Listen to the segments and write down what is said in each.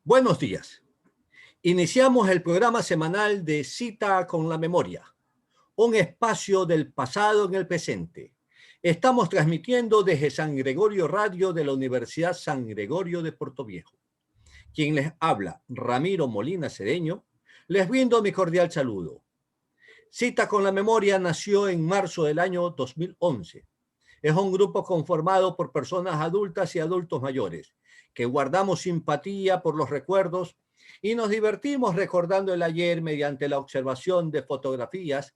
Buenos días. Iniciamos el programa semanal de Cita con la Memoria, un espacio del pasado en el presente. Estamos transmitiendo desde San Gregorio Radio de la Universidad San Gregorio de Portoviejo. Quien les habla, Ramiro Molina Cedeño, les brindo mi cordial saludo. Cita con la Memoria nació en marzo del año 2011. Es un grupo conformado por personas adultas y adultos mayores, que guardamos simpatía por los recuerdos y nos divertimos recordando el ayer mediante la observación de fotografías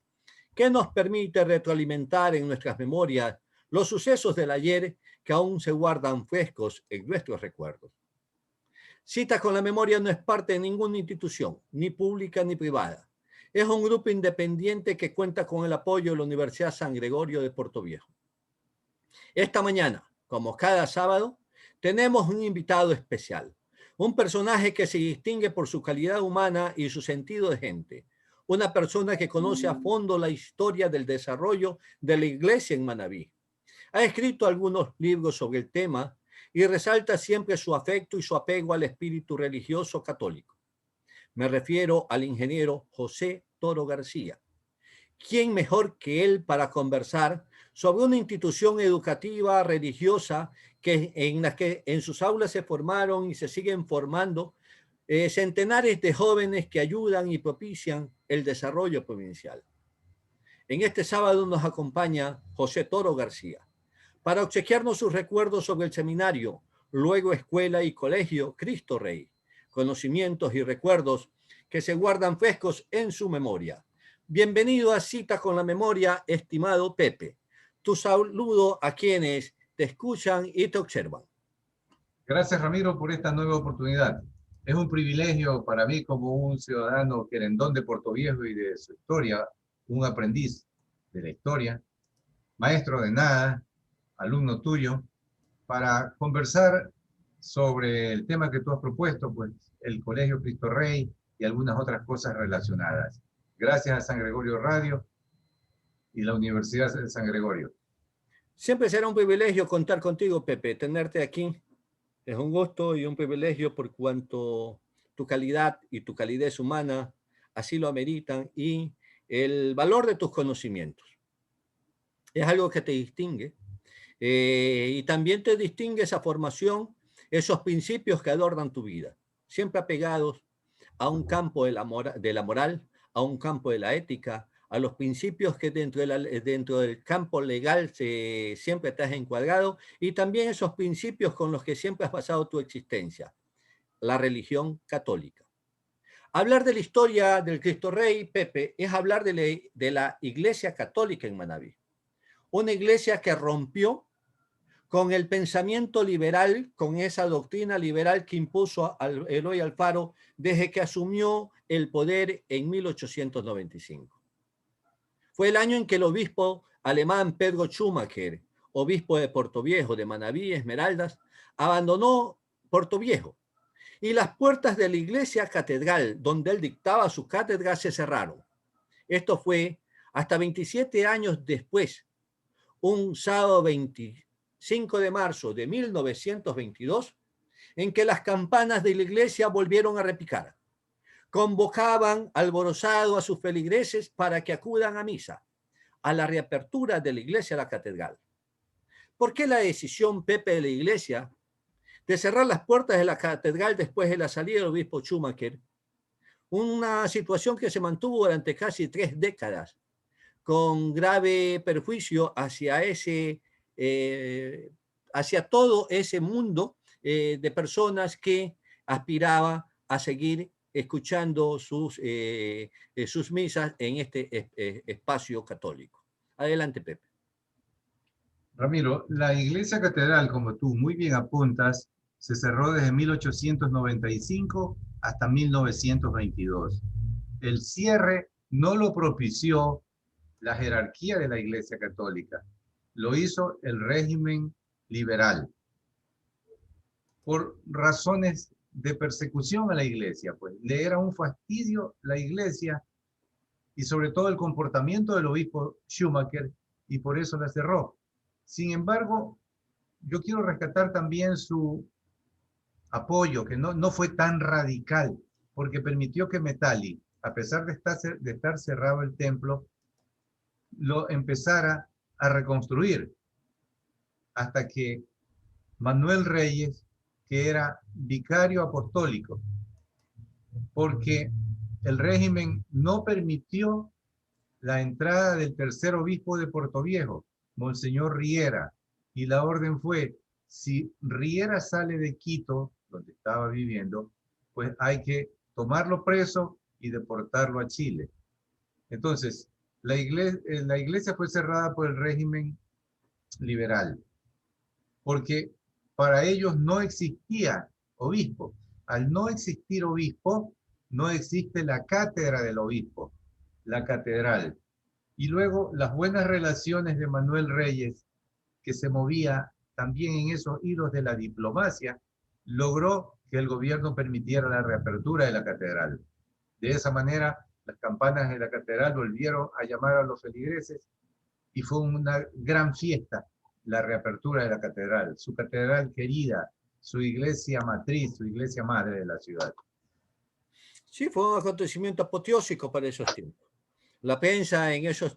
que nos permite retroalimentar en nuestras memorias los sucesos del ayer que aún se guardan frescos en nuestros recuerdos. Cita con la Memoria no es parte de ninguna institución, ni pública ni privada. Es un grupo independiente que cuenta con el apoyo de la Universidad San Gregorio de Portoviejo. Esta mañana, como cada sábado, tenemos un invitado especial, un personaje que se distingue por su calidad humana y su sentido de gente, una persona que conoce a fondo la historia del desarrollo de la iglesia en Manabí. Ha escrito algunos libros sobre el tema y resalta siempre su afecto y su apego al espíritu religioso católico. Me refiero al ingeniero José Toro García. ¿Quién mejor que él para conversar sobre una institución educativa religiosa en la que en sus aulas se formaron y se siguen formando centenares de jóvenes que ayudan y propician el desarrollo provincial? En este sábado nos acompaña José Toro García para obsequiarnos sus recuerdos sobre el seminario, luego escuela y colegio Cristo Rey, conocimientos y recuerdos que se guardan frescos en su memoria. Bienvenido a Cita con la Memoria, estimado Pepe. Tu saludo a quienes te escuchan y te observan. Gracias, Ramiro, por esta nueva oportunidad. Es un privilegio para mí como un ciudadano querendón de Portoviejo y de su historia, un aprendiz de la historia, maestro de nada, alumno tuyo, para conversar sobre el tema que tú has propuesto, pues el Colegio Cristo Rey y algunas otras cosas relacionadas. Gracias a San Gregorio Radio y la Universidad de San Gregorio. Siempre será un privilegio contar contigo, Pepe, tenerte aquí. Es un gusto y un privilegio por cuanto tu calidad y tu calidez humana así lo ameritan y el valor de tus conocimientos. Es algo que te distingue y también te distingue esa formación, esos principios que adornan tu vida, siempre apegados a un campo de la moral, a un campo de la ética, a los principios que dentro del campo legal siempre te has encuadrado y también esos principios con los que siempre has basado tu existencia, la religión católica. Hablar de la historia del Cristo Rey, Pepe, es hablar de la Iglesia Católica en Manabí. Una iglesia que rompió con el pensamiento liberal, con esa doctrina liberal que impuso Eloy Alfaro desde que asumió el poder en 1895. Fue el año en que el obispo alemán Pedro Schumacher, obispo de Portoviejo, de Manabí, Esmeraldas, abandonó Portoviejo y las puertas de la iglesia catedral, donde él dictaba su cátedra, se cerraron. Esto fue hasta 27 años después, un sábado 25 de marzo de 1922, en que las campanas de la iglesia volvieron a repicar. Convocaban alborozado a sus feligreses para que acudan a misa, a la reapertura de la iglesia a la catedral. ¿Por qué la decisión, Pepe, de la iglesia de cerrar las puertas de la catedral después de la salida del obispo Schumacher? Una situación que se mantuvo durante casi 3 décadas, con grave perjuicio hacia todo ese mundo de personas que aspiraba a seguir escuchando sus misas en este espacio católico. Adelante, Pepe. Ramiro, la iglesia catedral, como tú muy bien apuntas, se cerró desde 1895 hasta 1922. El cierre no lo propició la jerarquía de la iglesia católica, lo hizo el régimen liberal por razones de persecución a la iglesia, pues le era un fastidio la iglesia y sobre todo el comportamiento del obispo Schumacher, y por eso la cerró. Sin embargo, yo quiero rescatar también su apoyo, que no fue tan radical, porque permitió que Metali, a pesar de estar cerrado el templo, lo empezara a reconstruir, hasta que Manuel Reyes, que era vicario apostólico, porque el régimen no permitió la entrada del tercer obispo de Portoviejo, Monseñor Riera, y la orden fue, si Riera sale de Quito, donde estaba viviendo, pues hay que tomarlo preso y deportarlo a Chile. Entonces, la iglesia fue cerrada por el régimen liberal, porque para ellos no existía obispo. Al no existir obispo, no existe la cátedra del obispo, la catedral. Y luego las buenas relaciones de Manuel Reyes, que se movía también en esos hilos de la diplomacia, logró que el gobierno permitiera la reapertura de la catedral. De esa manera, las campanas de la catedral volvieron a llamar a los feligreses y fue una gran fiesta la reapertura de la catedral, su catedral querida, su iglesia matriz, su iglesia madre de la ciudad. Sí, fue un acontecimiento apoteósico para esos tiempos. La prensa en esos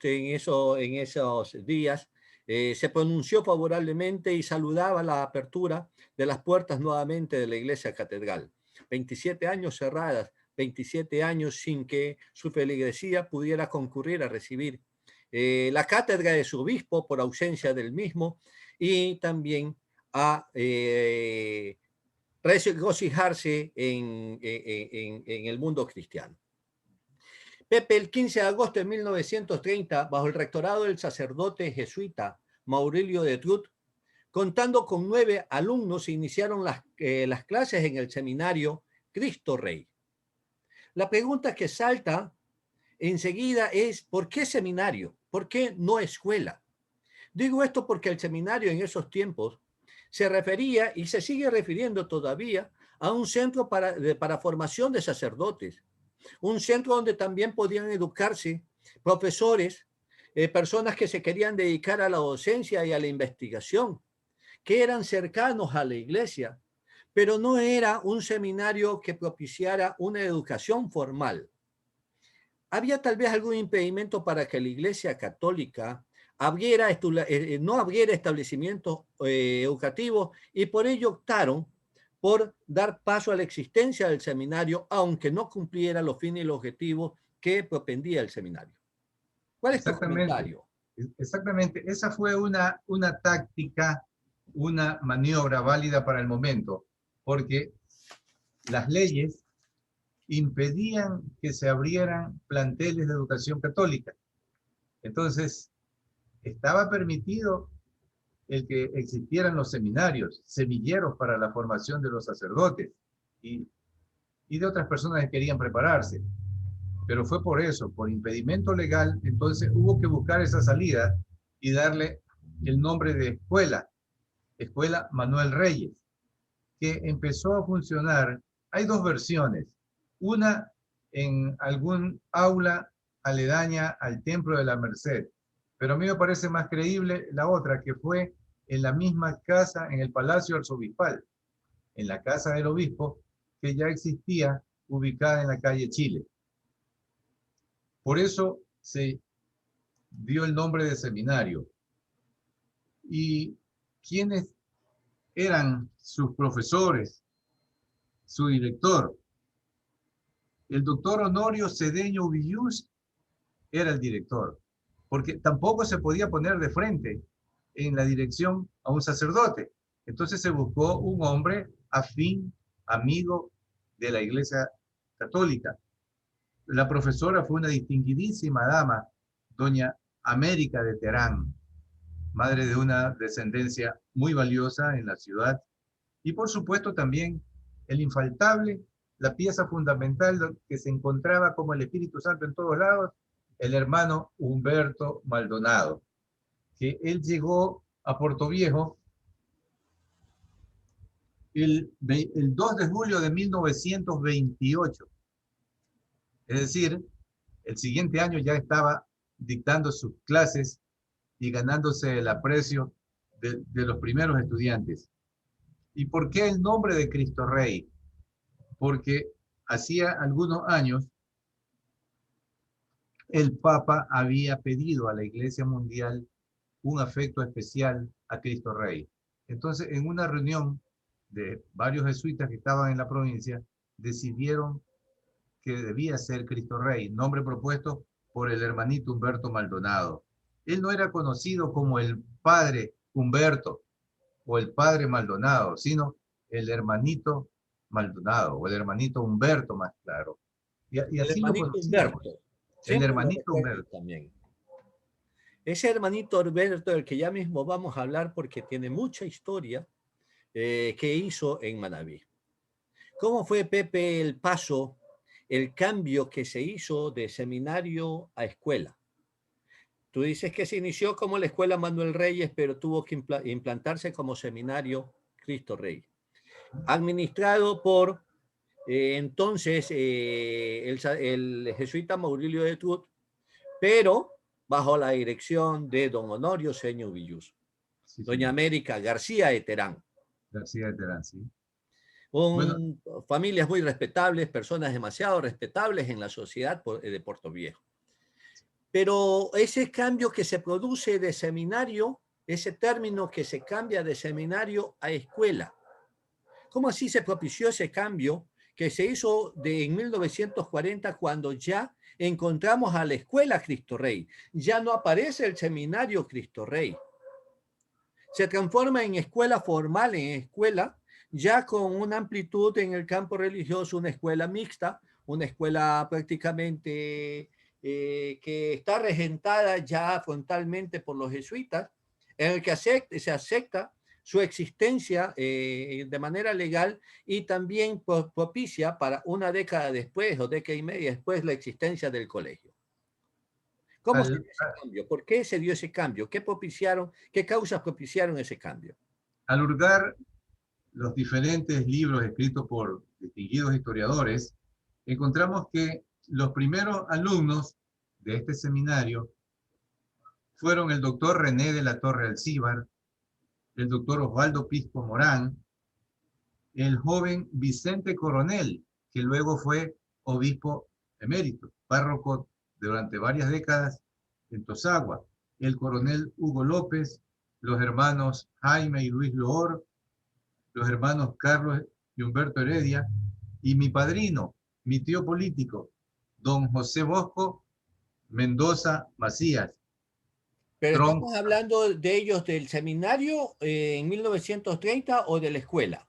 días se pronunció favorablemente y saludaba la apertura de las puertas nuevamente de la iglesia catedral. 27 años cerradas, 27 años sin que su feligresía pudiera concurrir a recibir la cátedra de su obispo por ausencia del mismo y también a regocijarse en el mundo cristiano. Pepe, el 15 de agosto de 1930, bajo el rectorado del sacerdote jesuita Maurilio de Trut, contando con 9 alumnos, se iniciaron las clases en el seminario Cristo Rey. La pregunta que salta enseguida es, ¿por qué seminario? ¿Por qué no escuela? Digo esto porque el seminario en esos tiempos se refería y se sigue refiriendo todavía a un centro para formación de sacerdotes, un centro donde también podían educarse profesores, personas que se querían dedicar a la docencia y a la investigación, que eran cercanos a la iglesia, pero no era un seminario que propiciara una educación formal. Había tal vez algún impedimento para que la iglesia católica no abriera establecimientos educativos y por ello optaron por dar paso a la existencia del seminario, aunque no cumpliera los fines y los objetivos que propendía el seminario. ¿Cuál es tu comentario? Exactamente. Esa fue una táctica, una maniobra válida para el momento, porque las leyes impedían que se abrieran planteles de educación católica. Entonces, estaba permitido el que existieran los seminarios, semilleros para la formación de los sacerdotes y de otras personas que querían prepararse. Pero fue por eso, por impedimento legal, entonces hubo que buscar esa salida y darle el nombre de Escuela Manuel Reyes, que empezó a funcionar. Hay dos versiones, una en algún aula aledaña al Templo de la Merced, pero a mí me parece más creíble la otra, que fue en la misma casa, en el Palacio Arzobispal, en la casa del obispo, que ya existía, ubicada en la calle Chile. Por eso se dio el nombre de seminario. ¿Y quiénes eran sus profesores, su director? El doctor Honorio Cedeño Villús era el director, porque tampoco se podía poner de frente en la dirección a un sacerdote. Entonces se buscó un hombre afín, amigo de la Iglesia Católica. La profesora fue una distinguidísima dama, doña América de Terán, madre de una descendencia muy valiosa en la ciudad. Y por supuesto también el infaltable, la pieza fundamental que se encontraba como el Espíritu Santo en todos lados, el hermano Humberto Maldonado, que él llegó a Portoviejo el 2 de julio de 1928. Es decir, el siguiente año ya estaba dictando sus clases y ganándose el aprecio de los primeros estudiantes. ¿Y por qué el nombre de Cristo Rey? Porque hacía algunos años el Papa había pedido a la Iglesia Mundial un afecto especial a Cristo Rey. Entonces, en una reunión de varios jesuitas que estaban en la provincia, decidieron que debía ser Cristo Rey, nombre propuesto por el hermanito Humberto Maldonado. Él no era conocido como el padre Humberto o el padre Maldonado, sino el hermanito Maldonado o el hermanito Humberto, más claro. Y El así lo hermanito conocíamos, Humberto, el siempre lo hermanito recuerdo Humberto. también. Ese hermanito Humberto, del que ya mismo vamos a hablar porque tiene mucha historia, que hizo en Manabí. ¿Cómo fue, Pepe, el paso, el cambio que se hizo de seminario a escuela? Tú dices que se inició como la escuela Manuel Reyes, pero tuvo que implantarse como seminario Cristo Rey, administrado por entonces el jesuita Maurilio de Tut, pero bajo la dirección de don Honorio Seño Villus, Sí, doña señor. América García de Terán. García de Terán, sí. Bueno, Familias muy respetables, personas demasiado respetables en la sociedad de Puerto Viejo. Pero ese cambio que se produce de seminario, ese término que se cambia de seminario a escuela, ¿cómo así se propició ese cambio que se hizo en 1940 cuando ya encontramos a la escuela Cristo Rey? Ya no aparece el seminario Cristo Rey. Se transforma en escuela formal, en escuela ya con una amplitud en el campo religioso, una escuela mixta, una escuela prácticamente que está regentada ya frontalmente por los jesuitas, en el que se acepta su existencia de manera legal y también propicia para una década después o década y media después la existencia del colegio. ¿Cómo se al, dio ese cambio? ¿Por qué se dio ese cambio? ¿Qué propiciaron? ¿Qué causas propiciaron ese cambio? al hurgar los diferentes libros escritos por distinguidos historiadores, encontramos que los primeros alumnos de este seminario fueron el doctor René de la Torre Alcíbar, el doctor Osvaldo Pisco Morán, el joven Vicente Coronel, que luego fue obispo emérito, párroco durante varias décadas en Tosagua, el coronel Hugo López, los hermanos Jaime y Luis Loor, los hermanos Carlos y Humberto Heredia, y mi padrino, mi tío político, don José Bosco Mendoza Macías. Pero Tronco. estamos hablando de ellos del seminario en 1930 o de la escuela.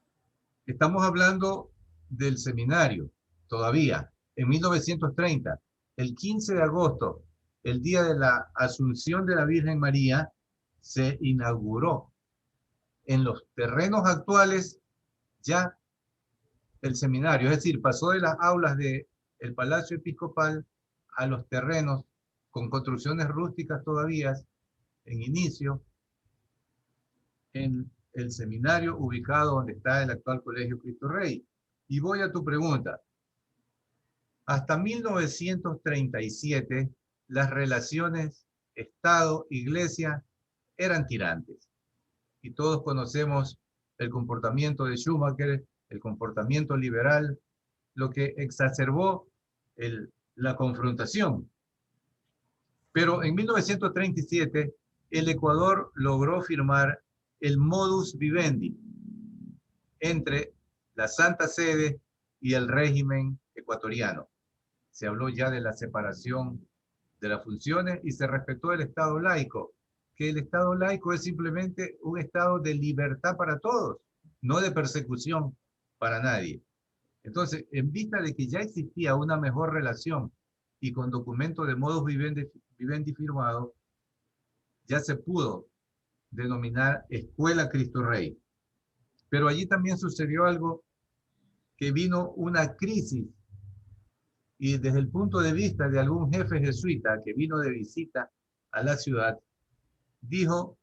Estamos hablando del seminario, todavía, en 1930, el 15 de agosto, el día de la Asunción de la Virgen María, se inauguró en los terrenos actuales ya el seminario, es decir, pasó de las aulas del Palacio Episcopal a los terrenos con construcciones rústicas todavía en inicio, en el seminario ubicado donde está el actual Colegio Cristo Rey. Y voy a tu pregunta. Hasta 1937, las relaciones Estado-Iglesia eran tirantes. Y todos conocemos el comportamiento de Schumacher, el comportamiento liberal, lo que exacerbó la confrontación. Pero en 1937, el Ecuador logró firmar el modus vivendi entre la Santa Sede y el régimen ecuatoriano. Se habló ya de la separación de las funciones y se respetó el Estado laico, que el Estado laico es simplemente un estado de libertad para todos, no de persecución para nadie. Entonces, en vista de que ya existía una mejor relación y con documento de modus vivendi firmado, ya se pudo denominar Escuela Cristo Rey. Pero allí también sucedió algo, que vino una crisis, y desde el punto de vista de algún jefe jesuita que vino de visita a la ciudad, dijo: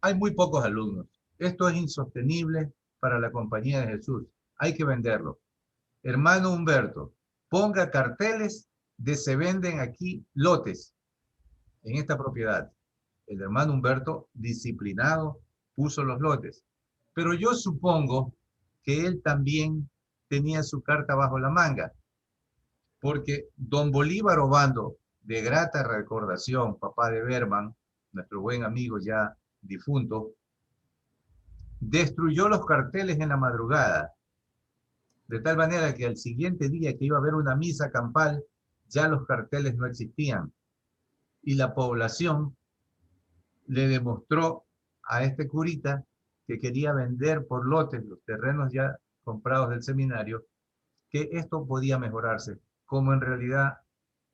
hay muy pocos alumnos, esto es insostenible para la Compañía de Jesús, hay que venderlo. Hermano Humberto, ponga carteles de se venden aquí lotes en esta propiedad. El hermano Humberto, disciplinado, puso los lotes. Pero yo supongo que él también tenía su carta bajo la manga, porque don Bolívar Obando, de grata recordación, papá de Berman, nuestro buen amigo ya difunto, destruyó los carteles en la madrugada, de tal manera que al siguiente día que iba a haber una misa campal, ya los carteles no existían. Y la población le demostró a este curita que quería vender por lotes los terrenos ya comprados del seminario, que esto podía mejorarse, como en realidad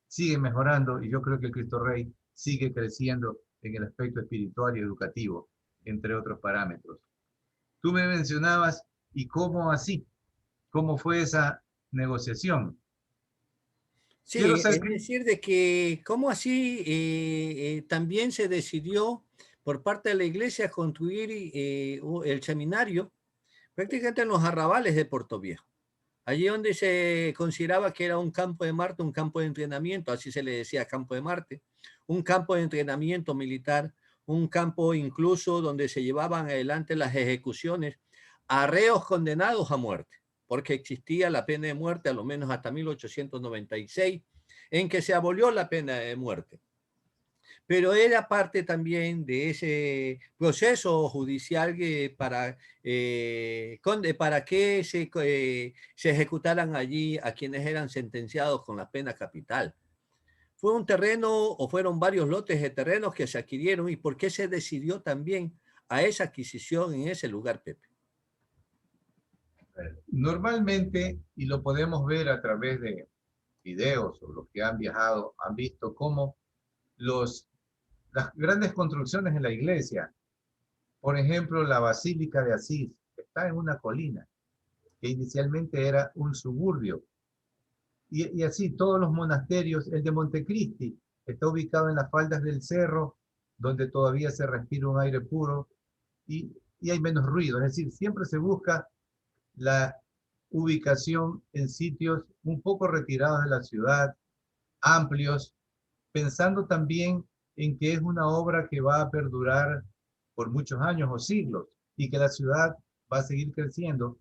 sigue mejorando, y yo creo que el Cristo Rey sigue creciendo en el aspecto espiritual y educativo, entre otros parámetros. Tú me mencionabas, ¿y cómo así? ¿Cómo fue esa negociación? Quiero Sí, ser... es decir, de que cómo así también se decidió por parte de la iglesia construir el seminario prácticamente en los arrabales de Portoviejo. Allí donde se consideraba que era un campo de Marte, un campo de entrenamiento, así se le decía campo de Marte, un campo de entrenamiento militar, un campo incluso donde se llevaban adelante las ejecuciones a reos condenados a muerte, porque existía la pena de muerte, a lo menos hasta 1896, en que se abolió la pena de muerte. Pero era parte también de ese proceso judicial para que se ejecutaran allí a quienes eran sentenciados con la pena capital. Fue un terreno o fueron varios lotes de terrenos que se adquirieron y por qué se decidió también a esa adquisición en ese lugar, Pepe. Normalmente, y lo podemos ver a través de videos o los que han viajado, han visto cómo las grandes construcciones en la iglesia, por ejemplo, la Basílica de Asís, está en una colina, que inicialmente era un suburbio. Y así todos los monasterios, el de Montecristi, está ubicado en las faldas del cerro, donde todavía se respira un aire puro y hay menos ruido. Es decir, siempre se busca la ubicación en sitios un poco retirados de la ciudad, amplios, pensando también en que es una obra que va a perdurar por muchos años o siglos y que la ciudad va a seguir creciendo,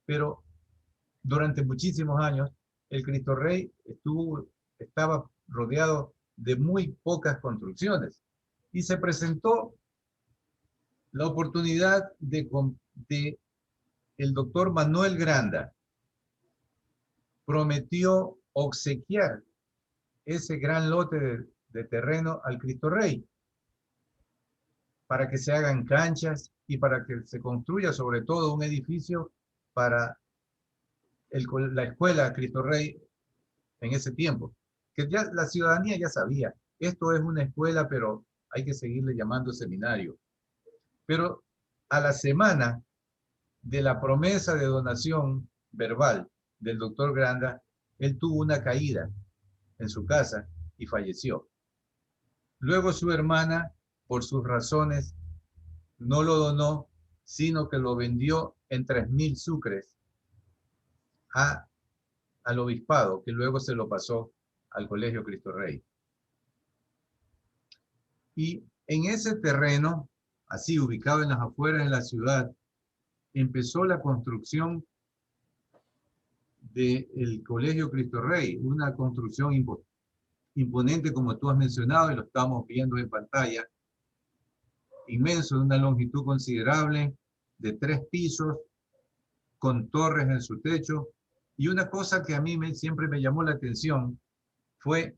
pero durante muchísimos años el Cristo Rey estaba rodeado de muy pocas construcciones y se presentó la oportunidad de el doctor Manuel Granda prometió obsequiar ese gran lote de terreno al Cristo Rey para que se hagan canchas y para que se construya sobre todo un edificio para la escuela Cristo Rey en ese tiempo. Que ya la ciudadanía ya sabía, esto es una escuela, pero hay que seguirle llamando seminario. Pero a la semana de la promesa de donación verbal del doctor Granda, él tuvo una caída en su casa y falleció. Luego su hermana, por sus razones, no lo donó, sino que lo vendió en 3.000 sucres al obispado, que luego se lo pasó al Colegio Cristo Rey. Y en ese terreno, así ubicado en las afueras de la ciudad, empezó la construcción del Colegio Cristo Rey, una construcción imponente como tú has mencionado y lo estamos viendo en pantalla, inmenso, de una longitud considerable, de 3 pisos, con torres en su techo. Y una cosa que a mí siempre me llamó la atención fue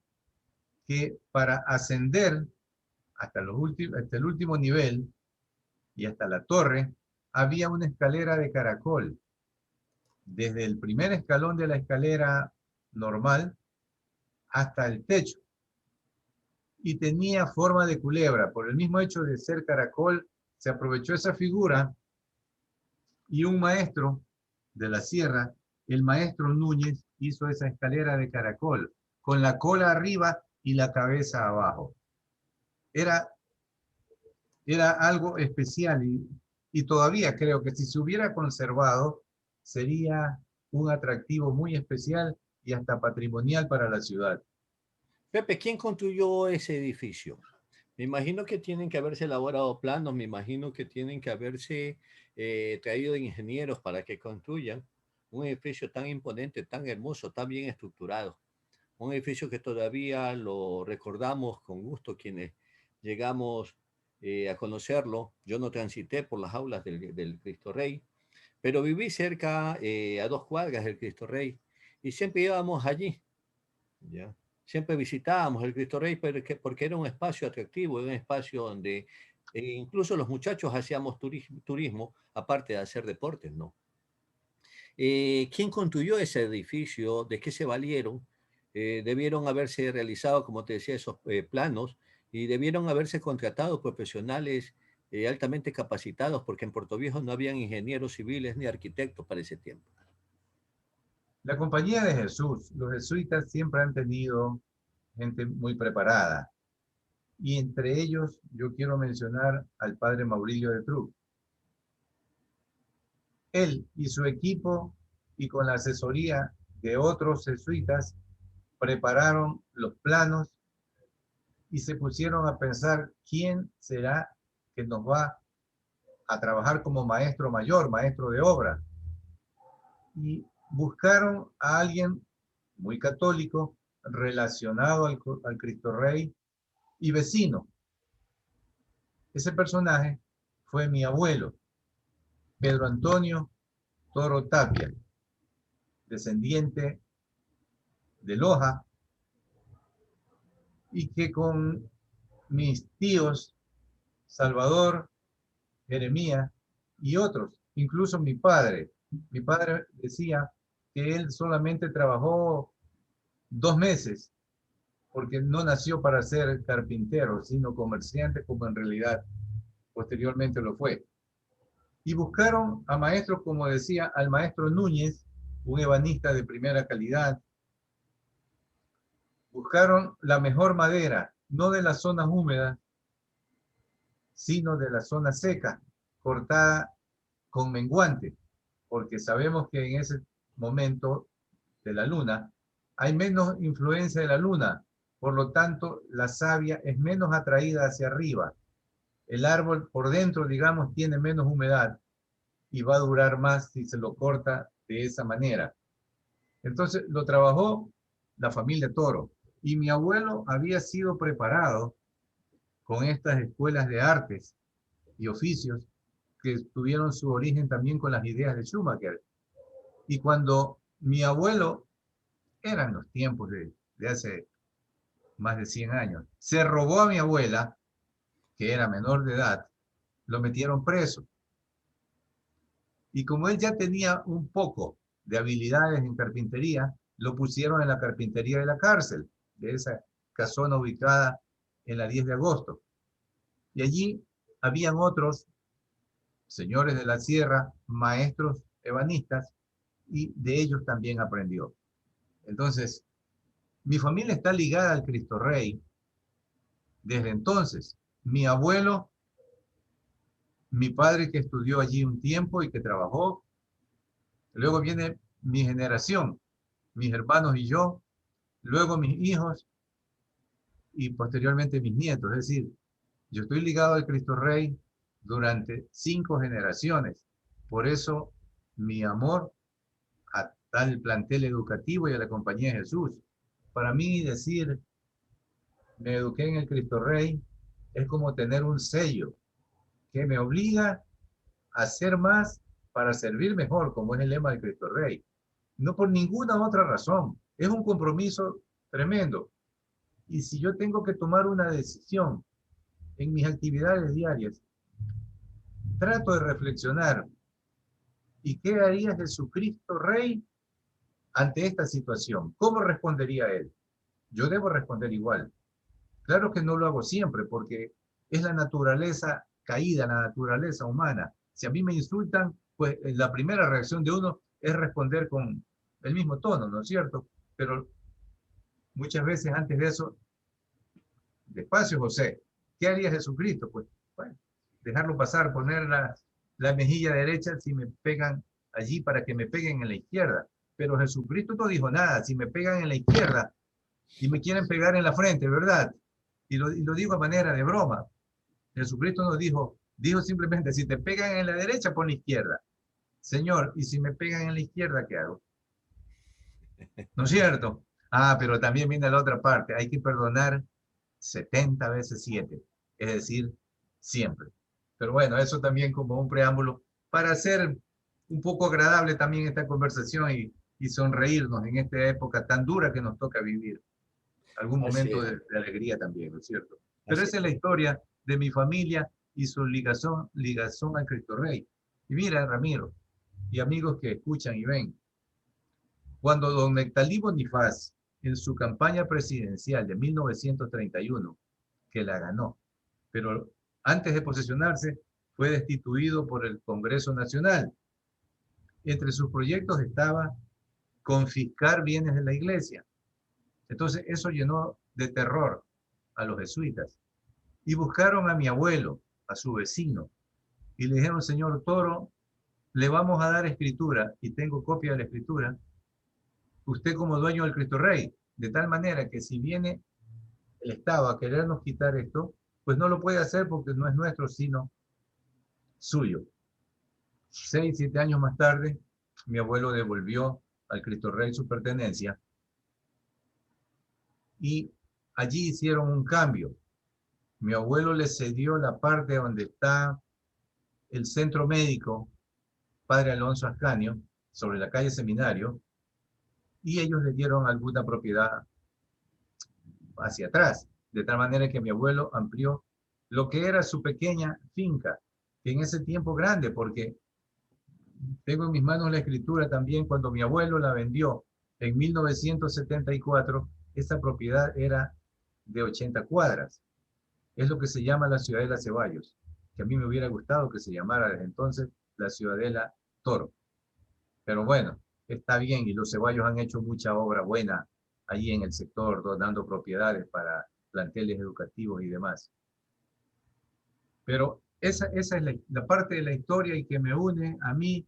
que para ascender hasta el último nivel y hasta la torre, había una escalera de caracol. Desde el primer escalón de la escalera normal hasta el techo. Y tenía forma de culebra. Por el mismo hecho de ser caracol, se aprovechó esa figura y un maestro de la sierra, el maestro Núñez, hizo esa escalera de caracol, con la cola arriba y la cabeza abajo. Era algo especial y todavía creo que si se hubiera conservado, sería un atractivo muy especial y hasta patrimonial para la ciudad. Pepe, ¿quién construyó ese edificio? Me imagino que tienen que haberse elaborado planos, me imagino que tienen que haberse traído ingenieros para que construyan un edificio tan imponente, tan hermoso, tan bien estructurado. Un edificio que todavía lo recordamos con gusto quienes llegamos a conocerlo. Yo no transité por las aulas del Cristo Rey, pero viví cerca, a 2 cuadras del Cristo Rey, y siempre íbamos allí, ¿ya? Siempre visitábamos el Cristo Rey porque era un espacio atractivo, era un espacio donde incluso los muchachos hacíamos turismo, aparte de hacer deportes, ¿no? ¿Quién construyó ese edificio? ¿De qué se valieron? Debieron haberse realizado, como te decía, esos planos y debieron haberse contratado profesionales altamente capacitados, porque en Puerto Viejo no habían ingenieros civiles ni arquitectos para ese tiempo. La Compañía de Jesús, los jesuitas siempre han tenido gente muy preparada. Y entre ellos yo quiero mencionar al padre Maurilio de Truk. Él y su equipo, y con la asesoría de otros jesuitas, prepararon los planos y se pusieron a pensar quién será que nos va a trabajar como maestro mayor, maestro de obra. Y buscaron a alguien muy católico, relacionado al Cristo Rey y vecino. Ese personaje fue mi abuelo, Pedro Antonio Toro Tapia, descendiente de Loja, y que con mis tíos Salvador, Jeremías y otros, incluso mi padre decía que él solamente trabajó 2 meses porque no nació para ser carpintero, sino comerciante, como en realidad posteriormente lo fue. Y buscaron a maestros, como decía, al maestro Núñez, un ebanista de primera calidad. Buscaron la mejor madera, no de las zonas húmedas, sino de la zona seca, cortada con menguante, porque sabemos que en ese momento de la luna hay menos influencia de la luna, por lo tanto la savia es menos atraída hacia arriba. El árbol por dentro, digamos, tiene menos humedad y va a durar más si se lo corta de esa manera. Entonces lo trabajó la familia Toro, y mi abuelo había sido preparado con estas escuelas de artes y oficios que tuvieron su origen también con las ideas de Schumacher. Y cuando mi abuelo, eran los tiempos de hace más de 100 años, se robó a mi abuela, que era menor de edad, lo metieron preso. Y como él ya tenía un poco de habilidades en carpintería, lo pusieron en la carpintería de la cárcel, de esa casona ubicada en la 10 de agosto. Y allí habían otros señores de la sierra, maestros ebanistas, y de ellos también aprendió. Entonces, mi familia está ligada al Cristo Rey desde entonces. Mi abuelo, mi padre que estudió allí un tiempo y que trabajó, luego viene mi generación, mis hermanos y yo, luego mis hijos y posteriormente mis nietos. Es decir, yo estoy ligado al Cristo Rey durante 5 generaciones. Por eso mi amor a tal plantel educativo y a la Compañía de Jesús. Para mí decir, me eduqué en el Cristo Rey, es como tener un sello que me obliga a hacer más para servir mejor, como es el lema del Cristo Rey. No por ninguna otra razón. Es un compromiso tremendo. Y si yo tengo que tomar una decisión en mis actividades diarias, trato de reflexionar. ¿Y qué haría Jesucristo Rey ante esta situación? ¿Cómo respondería él? Yo debo responder igual. Claro que no lo hago siempre, porque es la naturaleza caída, la naturaleza humana. Si a mí me insultan, pues la primera reacción de uno es responder con el mismo tono, ¿no es cierto? Pero muchas veces antes de eso, despacio, José, ¿qué haría Jesucristo? Pues, bueno, dejarlo pasar, poner la mejilla derecha si me pegan allí para que me peguen en la izquierda. Pero Jesucristo no dijo nada, si me pegan en la izquierda y me quieren pegar en la frente, ¿verdad? y lo digo a manera de broma. Jesucristo nos dijo simplemente, si te pegan en la derecha, pon la izquierda. Señor, ¿y si me pegan en la izquierda, qué hago? ¿No es cierto? Ah, pero también viene la otra parte. Hay que perdonar 70 veces 7, es decir, siempre. Pero bueno, eso también como un preámbulo para hacer un poco agradable también esta conversación y sonreírnos en esta época tan dura que nos toca vivir. Algún Así momento es, de alegría también, ¿no es cierto? Pero así esa es la historia de mi familia y su ligazón al Cristo Rey. Y mira, Ramiro, y amigos que escuchan y ven, cuando don Nectalí Bonifaz, en su campaña presidencial de 1931, que la ganó, pero antes de posesionarse, fue destituido por el Congreso Nacional. Entre sus proyectos estaba confiscar bienes de la iglesia. Entonces, eso llenó de terror a los jesuitas. Y buscaron a mi abuelo, a su vecino, y le dijeron, señor Toro, le vamos a dar escritura, y tengo copia de la escritura, usted como dueño del Cristo Rey, de tal manera que si viene el Estado a querernos quitar esto, pues no lo puede hacer porque no es nuestro, sino suyo. 6, 7 años más tarde, mi abuelo devolvió al Cristo Rey su pertenencia y allí hicieron un cambio. Mi abuelo le cedió la parte donde está el centro médico Padre Alonso Ascanio, sobre la calle Seminario, y ellos le dieron alguna propiedad hacia atrás, de tal manera que mi abuelo amplió lo que era su pequeña finca, que en ese tiempo grande, porque tengo en mis manos la escritura también, cuando mi abuelo la vendió en 1974, esta propiedad era de 80 cuadras. Es lo que se llama la Ciudadela Ceballos, que a mí me hubiera gustado que se llamara desde entonces la Ciudadela Toro. Pero bueno, está bien y los Ceballos han hecho mucha obra buena allí en el sector, donando propiedades para planteles educativos y demás. Pero esa es la parte de la historia y que me une a mí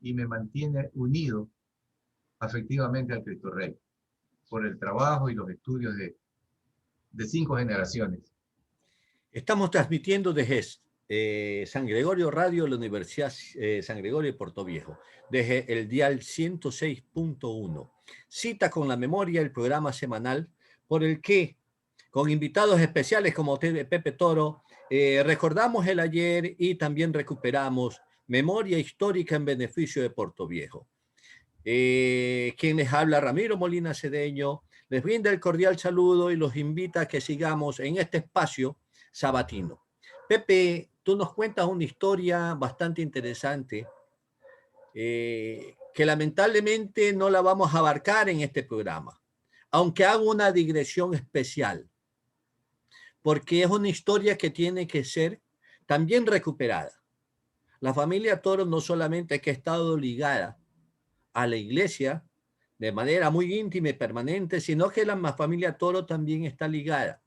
y me mantiene unido afectivamente al Cristo Rey, por el trabajo y los estudios de 5 generaciones. Estamos transmitiendo desde San Gregorio Radio, la Universidad San Gregorio de Portoviejo, desde el dial 106.1. Cita con la memoria, el programa semanal por el que, con invitados especiales como Pepe Toro, recordamos el ayer y también recuperamos memoria histórica en beneficio de Portoviejo. Quien les habla, Ramiro Molina Cedeño, les brinda el cordial saludo y los invita a que sigamos en este espacio sabatino. Pepe, tú nos cuentas una historia bastante interesante que lamentablemente no la vamos a abarcar en este programa, aunque hago una digresión especial, porque es una historia que tiene que ser también recuperada. La familia Toro no solamente que ha estado ligada a la iglesia de manera muy íntima y permanente, sino que la familia Toro también está ligada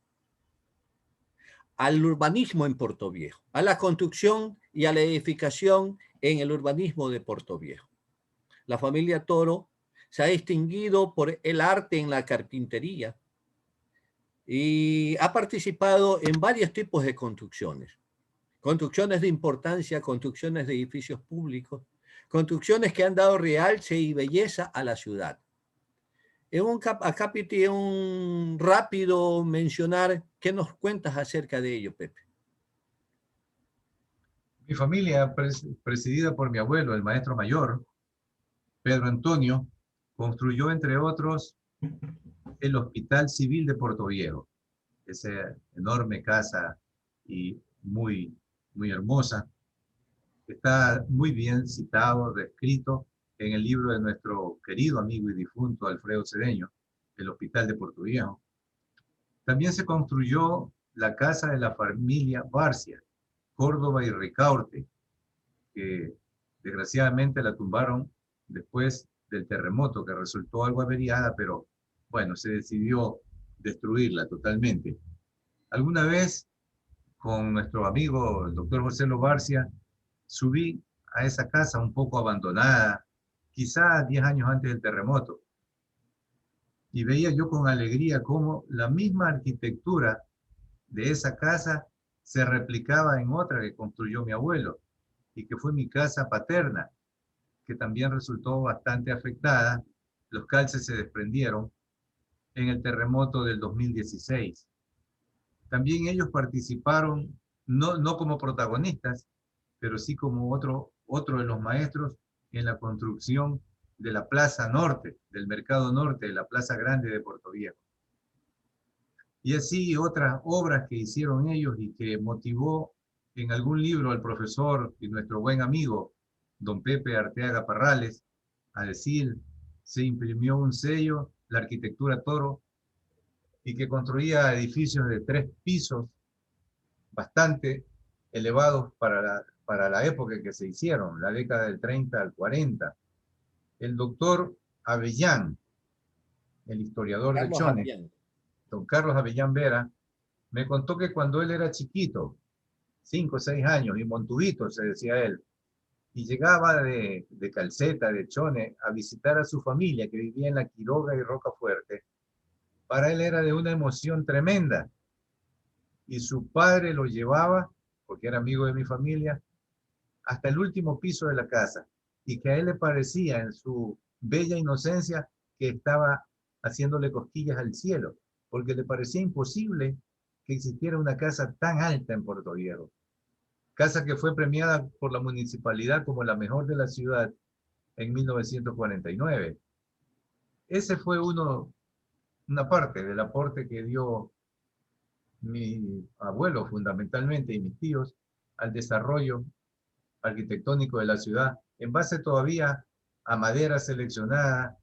al urbanismo en Portoviejo, a la construcción y a la edificación en el urbanismo de Portoviejo. La familia Toro se ha distinguido por el arte en la carpintería y ha participado en varios tipos de construcciones. Construcciones de importancia, construcciones de edificios públicos, construcciones que han dado realce y belleza a la ciudad. En un rápido mencionar, ¿qué nos cuentas acerca de ello, Pepe? Mi familia, presidida por mi abuelo, el maestro mayor, Pedro Antonio, construyó, entre otros, el Hospital Civil de Portoviejo, esa enorme casa y muy, muy hermosa. Está muy bien citado, descrito en el libro de nuestro querido amigo y difunto Alfredo Cedeño, el Hospital de Portoviejo. También se construyó la casa de la familia Barcia, Córdoba y Ricaurte, que desgraciadamente la tumbaron después del terremoto, que resultó algo averiada, pero bueno, se decidió destruirla totalmente. Alguna vez, con nuestro amigo el doctor José Lobarcia, subí a esa casa un poco abandonada, quizá 10 años antes del terremoto, y veía yo con alegría cómo la misma arquitectura de esa casa se replicaba en otra que construyó mi abuelo y que fue mi casa paterna, que también resultó bastante afectada. Los calces se desprendieron en el terremoto del 2016. También ellos participaron, no como protagonistas, pero sí como otro de los maestros en la construcción de la Plaza Norte, del Mercado Norte, de la Plaza Grande de Puerto Viejo. Y así otras obras que hicieron ellos y que motivó en algún libro al profesor y nuestro buen amigo, don Pepe Arteaga Parrales, a decir, se imprimió un sello, la arquitectura Toro, y que construía edificios de 3 pisos bastante elevados para la época en que se hicieron, la década del 30 al 40. El doctor Avellán, el historiador de Carlos Chone, Avellán. don Carlos Avellán Vera, me contó que cuando él era chiquito, 5 o 6 años, y montudito, se decía él, y llegaba de Calceta, de Chone, a visitar a su familia que vivía en La Quiroga y Rocafuerte, para él era de una emoción tremenda. Y su padre lo llevaba, porque era amigo de mi familia, hasta el último piso de la casa, y que a él le parecía en su bella inocencia que estaba haciéndole cosquillas al cielo, porque le parecía imposible que existiera una casa tan alta en Puerto Viejo. Casa que fue premiada por la municipalidad como la mejor de la ciudad en 1949. Ese fue una parte del aporte que dio mi abuelo fundamentalmente y mis tíos al desarrollo arquitectónico de la ciudad, en base todavía a madera seleccionada,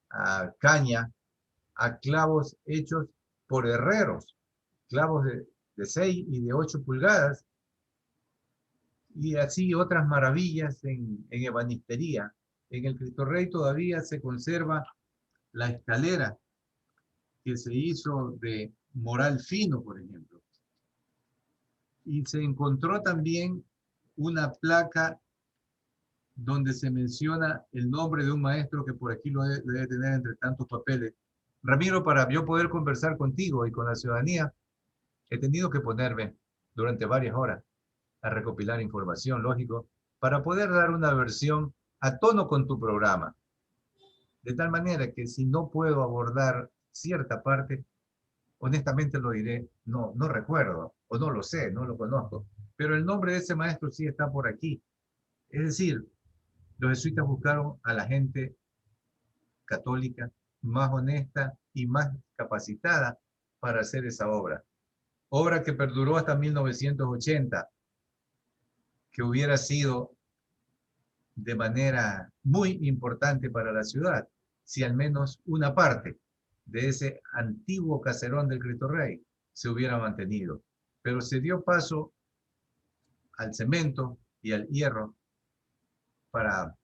a caña, a clavos hechos por herreros, clavos de 6 y de 8 pulgadas, y así otras maravillas en ebanistería. En el Cristo Rey todavía se conserva la escalera que se hizo de moral fino, por ejemplo. Y se encontró también una placa donde se menciona el nombre de un maestro que por aquí lo debe tener entre tantos papeles. Ramiro, para yo poder conversar contigo y con la ciudadanía, he tenido que ponerme durante varias horas a recopilar información, lógico, para poder dar una versión a tono con tu programa. De tal manera que si no puedo abordar cierta parte, honestamente lo diré, no recuerdo, o no lo sé, no lo conozco. Pero el nombre de ese maestro sí está por aquí. Es decir, los jesuitas buscaron a la gente católica más honesta y más capacitada para hacer esa obra. Obra que perduró hasta 1980, que hubiera sido de manera muy importante para la ciudad, si al menos una parte de ese antiguo caserón del Cristo Rey se hubiera mantenido. Pero se dio paso al cemento y al hierro para,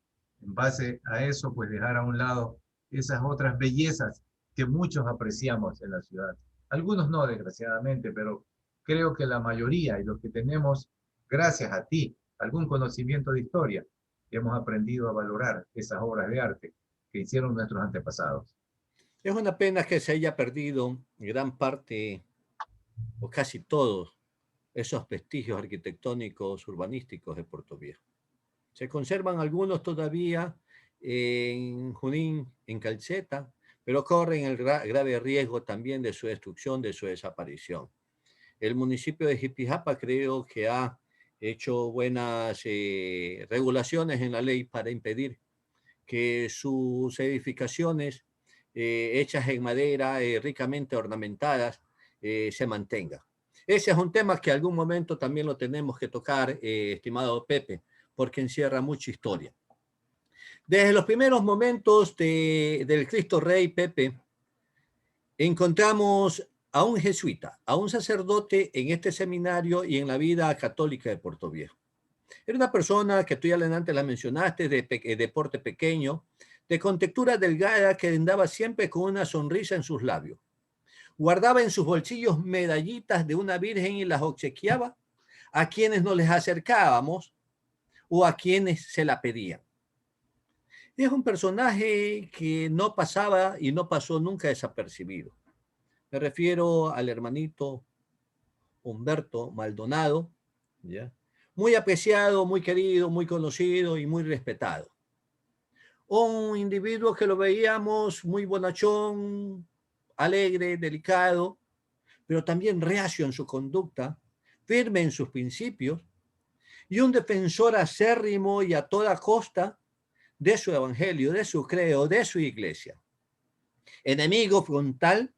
en base a eso, pues dejar a un lado esas otras bellezas que muchos apreciamos en la ciudad. Algunos no, desgraciadamente, pero creo que la mayoría y los que tenemos, gracias a ti, algún conocimiento de historia, hemos aprendido a valorar esas obras de arte que hicieron nuestros antepasados. Es una pena que se haya perdido gran parte o casi todos esos vestigios arquitectónicos urbanísticos de Puerto Viejo. Se conservan algunos todavía en Junín, en Calceta, pero corren el grave riesgo también de su destrucción, de su desaparición. El municipio de Jipijapa creo que ha hecho buenas regulaciones en la ley para impedir que sus edificaciones hechas en madera, ricamente ornamentadas, se mantengan. Ese es un tema que algún momento también lo tenemos que tocar, estimado Pepe, porque encierra mucha historia. Desde los primeros momentos del Cristo Rey, Pepe, encontramos a un jesuita, a un sacerdote en este seminario y en la vida católica de Puerto Viejo. Era una persona que tú ya antes la mencionaste, de porte pequeño, de contextura delgada, que andaba siempre con una sonrisa en sus labios. Guardaba en sus bolsillos medallitas de una virgen y las obsequiaba a quienes nos les acercábamos o a quienes se la pedían. Es un personaje que no pasaba y no pasó nunca desapercibido. Me refiero al hermanito Humberto Maldonado, ¿ya? Muy apreciado, muy querido, muy conocido y muy respetado. Un individuo que lo veíamos muy bonachón, alegre, delicado, pero también reacio en su conducta, firme en sus principios, y un defensor acérrimo y a toda costa de su evangelio, de su credo, de su iglesia. Enemigo frontal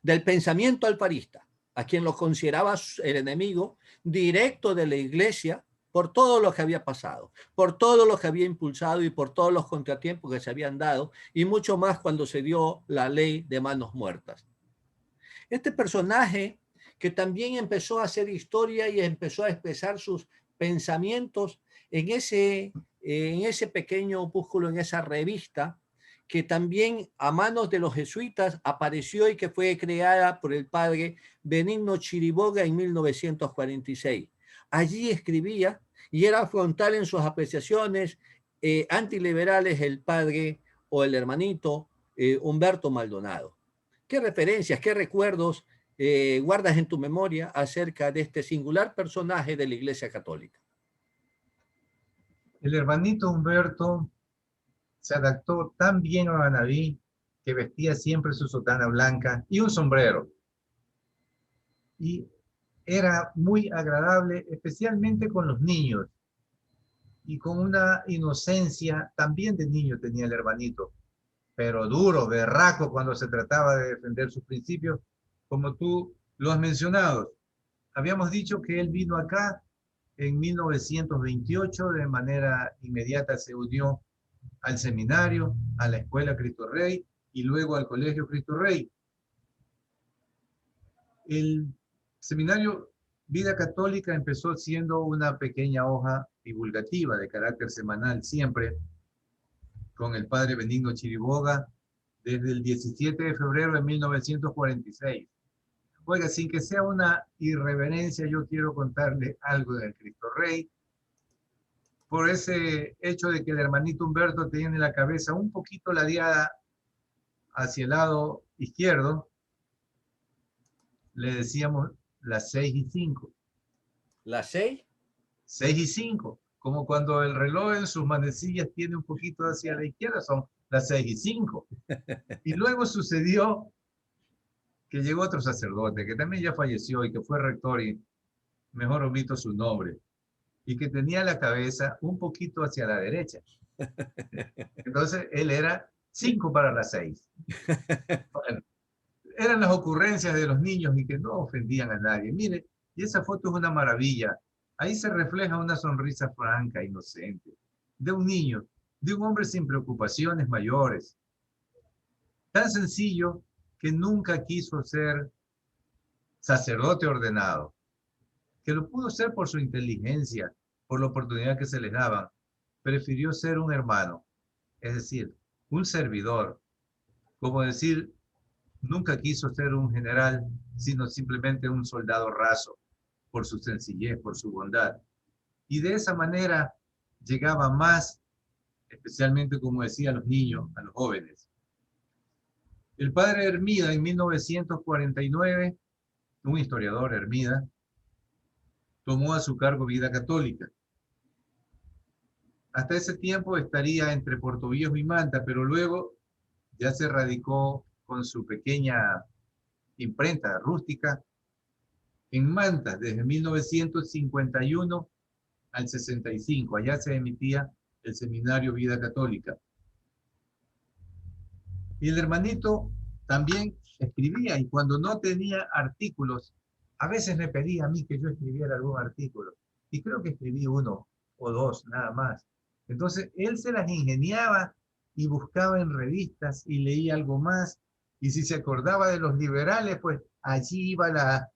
del pensamiento alfarista, a quien lo consideraba el enemigo directo de la iglesia por todo lo que había pasado, por todo lo que había impulsado y por todos los contratiempos que se habían dado, y mucho más cuando se dio la ley de manos muertas. Este personaje que también empezó a hacer historia y empezó a expresar sus pensamientos en ese pequeño opúsculo, en esa revista, que también a manos de los jesuitas apareció y que fue creada por el padre Benigno Chiriboga en 1946. Allí escribía y era frontal en sus apreciaciones antiliberales el padre o el hermanito Humberto Maldonado. ¿Qué referencias, qué recuerdos guardas en tu memoria acerca de este singular personaje de la Iglesia Católica? El hermanito Humberto se adaptó tan bien a Manaví que vestía siempre su sotana blanca y un sombrero. Y era muy agradable, especialmente con los niños. Y con una inocencia también de niño tenía el hermanito, pero duro, berraco cuando se trataba de defender sus principios, como tú lo has mencionado. Habíamos dicho que él vino acá en 1928, de manera inmediata se unió al seminario, a la Escuela Cristo Rey y luego al Colegio Cristo Rey. El seminario Vida Católica empezó siendo una pequeña hoja divulgativa de carácter semanal, siempre con el padre Benigno Chiriboga, desde el 17 de febrero de 1946. Oiga, sin que sea una irreverencia, yo quiero contarle algo del Cristo Rey, por ese hecho de que el hermanito Humberto tiene la cabeza un poquito ladeada hacia el lado izquierdo, le decíamos las 6:05. ¿Las 6? 6:05, como cuando el reloj en sus manecillas tiene un poquito hacia la izquierda, son las 6:05. Y luego sucedió que llegó otro sacerdote, que también ya falleció y que fue rector, y mejor omito su nombre, y que tenía la cabeza un poquito hacia la derecha. Entonces él era 5 para las 6. Bueno, eran las ocurrencias de los niños y que no ofendían a nadie. Mire, y esa foto es una maravilla. Ahí se refleja una sonrisa franca, inocente, de un niño, de un hombre sin preocupaciones mayores. Tan sencillo que nunca quiso ser sacerdote ordenado, que lo pudo ser por su inteligencia, por la oportunidad que se le daba. Prefirió ser un hermano, es decir, un servidor. Como decir, nunca quiso ser un general, sino simplemente un soldado raso, por su sencillez, por su bondad. Y de esa manera llegaba más, especialmente, como decía, a los niños, a los jóvenes. El padre Hermida, en 1949, un historiador Hermida, tomó a su cargo Vida Católica. Hasta ese tiempo estaría entre Portoviejo y Manta, pero luego ya se radicó con su pequeña imprenta rústica en Manta desde 1951 al 65. Allá se emitía el seminario Vida Católica. Y el hermanito también escribía, y cuando no tenía artículos, a veces me pedía a mí que yo escribiera algún artículo. Y creo que escribí 1 o 2, nada más. Entonces, él se las ingeniaba y buscaba en revistas y leía algo más. Y si se acordaba de los liberales, pues allí iba la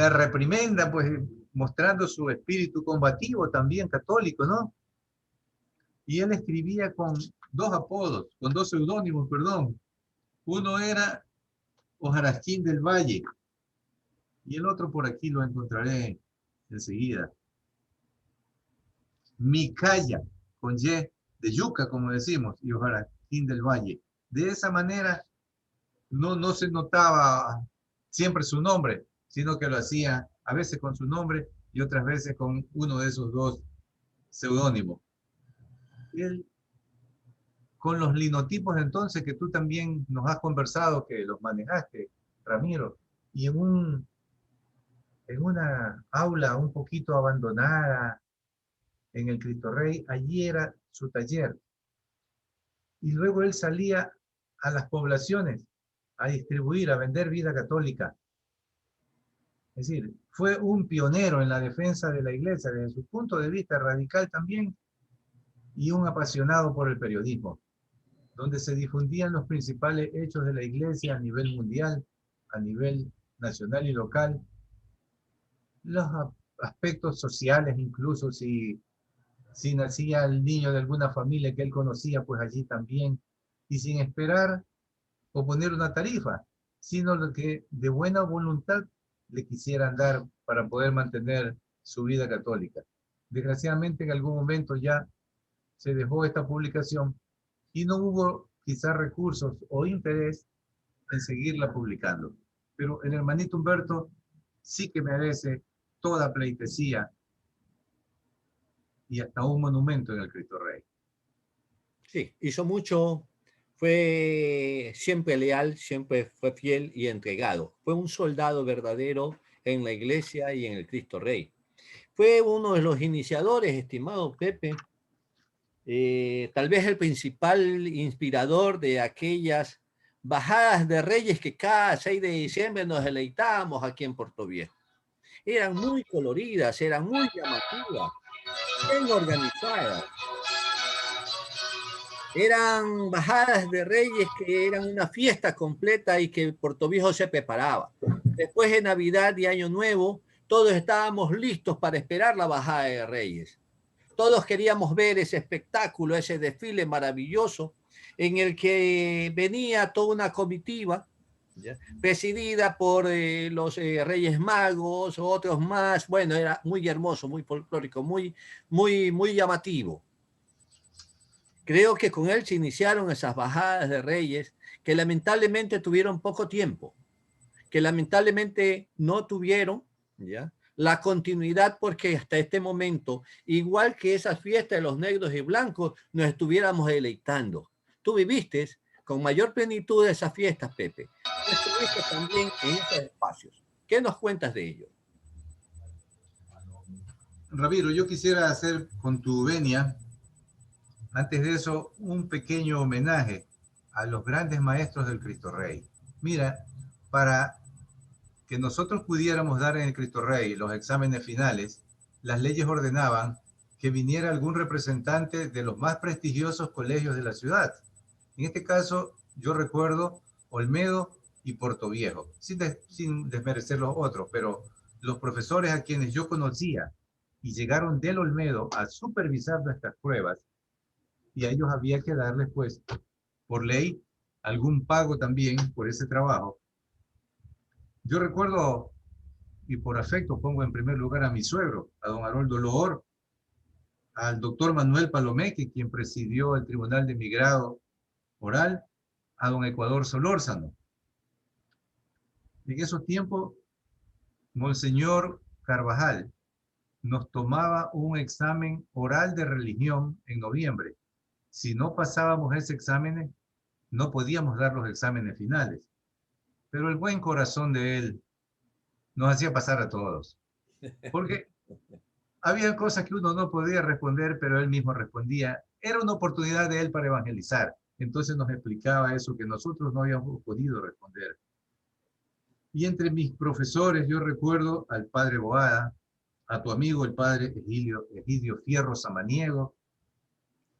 reprimenda, pues mostrando su espíritu combativo también católico, ¿no? Y él escribía con 2 apodos, con 2 seudónimos, perdón. Uno era Ojarasquín del Valle y el otro por aquí lo encontraré enseguida. Micaya, con Y, de yuca, como decimos, y Ojarasquín del Valle. De esa manera no se notaba siempre su nombre, sino que lo hacía a veces con su nombre y otras veces con uno de esos dos seudónimos. Él, con los linotipos entonces que tú también nos has conversado, que los manejaste, Ramiro, y en una aula un poquito abandonada en el Cristo Rey, allí era su taller. Y luego él salía a las poblaciones a distribuir, a vender vida católica. Es decir, fue un pionero en la defensa de la iglesia desde su punto de vista radical también y un apasionado por el periodismo, donde se difundían los principales hechos de la iglesia a nivel mundial, a nivel nacional y local, los aspectos sociales, incluso si nacía el niño de alguna familia que él conocía, pues allí también, y sin esperar o poner una tarifa, sino lo que de buena voluntad le quisieran dar para poder mantener su vida católica. Desgraciadamente en algún momento ya se dejó esta publicación y no hubo quizás recursos o interés en seguirla publicando. Pero el hermanito Humberto sí que merece toda pleitesía y hasta un monumento en el Cristo Rey. Sí, hizo mucho, fue siempre leal, siempre fue fiel y entregado. Fue un soldado verdadero en la iglesia y en el Cristo Rey. Fue uno de los iniciadores, estimado Pepe, tal vez el principal inspirador de aquellas bajadas de reyes que cada 6 de diciembre nos deleitábamos aquí en Puerto Viejo. Eran muy coloridas, eran muy llamativas, bien organizadas. Eran bajadas de reyes que eran una fiesta completa y que Puerto Viejo se preparaba. Después de Navidad y Año Nuevo, todos estábamos listos para esperar la bajada de reyes. Todos queríamos ver ese espectáculo, ese desfile maravilloso en el que venía toda una comitiva, ¿ya?, presidida por los Reyes Magos, otros más. Bueno, era muy hermoso, muy folclórico, muy llamativo. Creo que con él se iniciaron esas bajadas de reyes que lamentablemente tuvieron poco tiempo, que lamentablemente no tuvieron, ¿ya?, la continuidad, porque hasta este momento, igual que esas fiestas de los negros y blancos, nos estuviéramos deleitando. Tú viviste con mayor plenitud de esas fiestas, Pepe. Tú estuviste también en esos espacios. ¿Qué nos cuentas de ello? Ramiro, yo quisiera hacer con tu venia, antes de eso, un pequeño homenaje a los grandes maestros del Cristo Rey. Mira, para que nosotros pudiéramos dar en el Cristo Rey los exámenes finales, las leyes ordenaban que viniera algún representante de los más prestigiosos colegios de la ciudad. En este caso, yo recuerdo Olmedo y Portoviejo, sin desmerecer los otros, pero los profesores a quienes yo conocía y llegaron del Olmedo a supervisar nuestras pruebas, y a ellos había que darles, pues, por ley, algún pago también por ese trabajo. Yo recuerdo, y por afecto pongo en primer lugar a mi suegro, a don Haroldo Loor, al doctor Manuel Palomeque, quien presidió el Tribunal de Migrado Oral, a don Ecuador Solórzano. En esos tiempos, Monseñor Carvajal nos tomaba un examen oral de religión en noviembre. Si no pasábamos ese examen, no podíamos dar los exámenes finales. Pero el buen corazón de él nos hacía pasar a todos. Porque había cosas que uno no podía responder, pero él mismo respondía. Era una oportunidad de él para evangelizar. Entonces nos explicaba eso que nosotros no habíamos podido responder. Y entre mis profesores yo recuerdo al padre Boada, a tu amigo el padre Egidio Fierro Samaniego,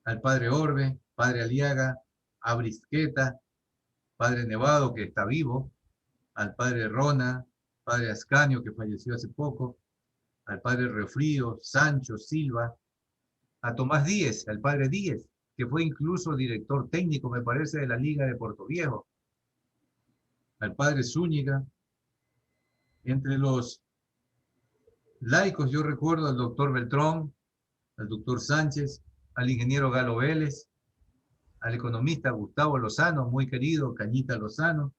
al padre Orbe, padre Aliaga, a Brisqueta, padre Nevado, que está vivo, al padre Rona, padre Ascanio, que falleció hace poco, al padre Reofrío, Sancho, Silva, a Tomás Díez, al padre Díez, que fue incluso director técnico, me parece, de la Liga de Puerto Viejo, al padre Zúñiga. Entre los laicos yo recuerdo al doctor Beltrón, al doctor Sánchez, al ingeniero Galo Vélez, al economista Gustavo Lozano, muy querido, Cañita Lozano,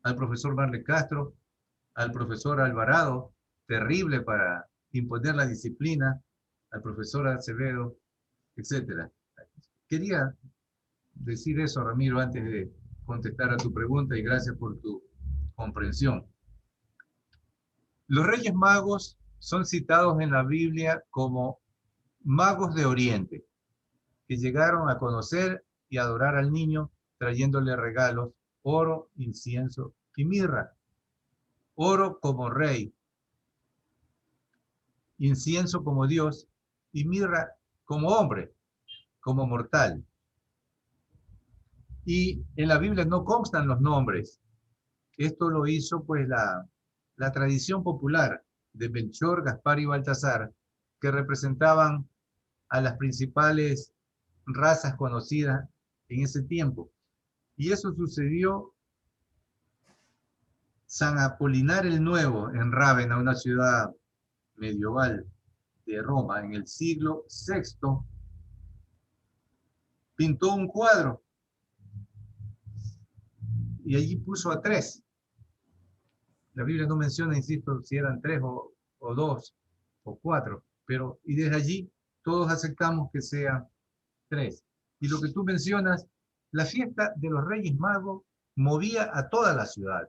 al profesor Marle Castro, al profesor Alvarado, terrible para imponer la disciplina, al profesor Acevedo, etcétera. Quería decir eso, Ramiro, antes de contestar a tu pregunta y gracias por tu comprensión. Los Reyes Magos son citados en la Biblia como magos de Oriente, que llegaron a conocer y adorar al niño trayéndole regalos, oro, incienso y mirra. Oro como rey, incienso como Dios y mirra como hombre, como mortal. Y en la Biblia no constan los nombres. Esto lo hizo pues la tradición popular de Melchor, Gaspar y Baltasar, que representaban a las principales razas conocidas en ese tiempo. Y eso sucedió San Apolinar el Nuevo en Rávena, una ciudad medieval de Roma, en el siglo VI, pintó un cuadro y allí puso a 3. La Biblia no menciona, insisto, si eran 3 o 2 o 4, pero y desde allí todos aceptamos que sean 3. Y lo que tú mencionas, la fiesta de los Reyes Magos movía a toda la ciudad,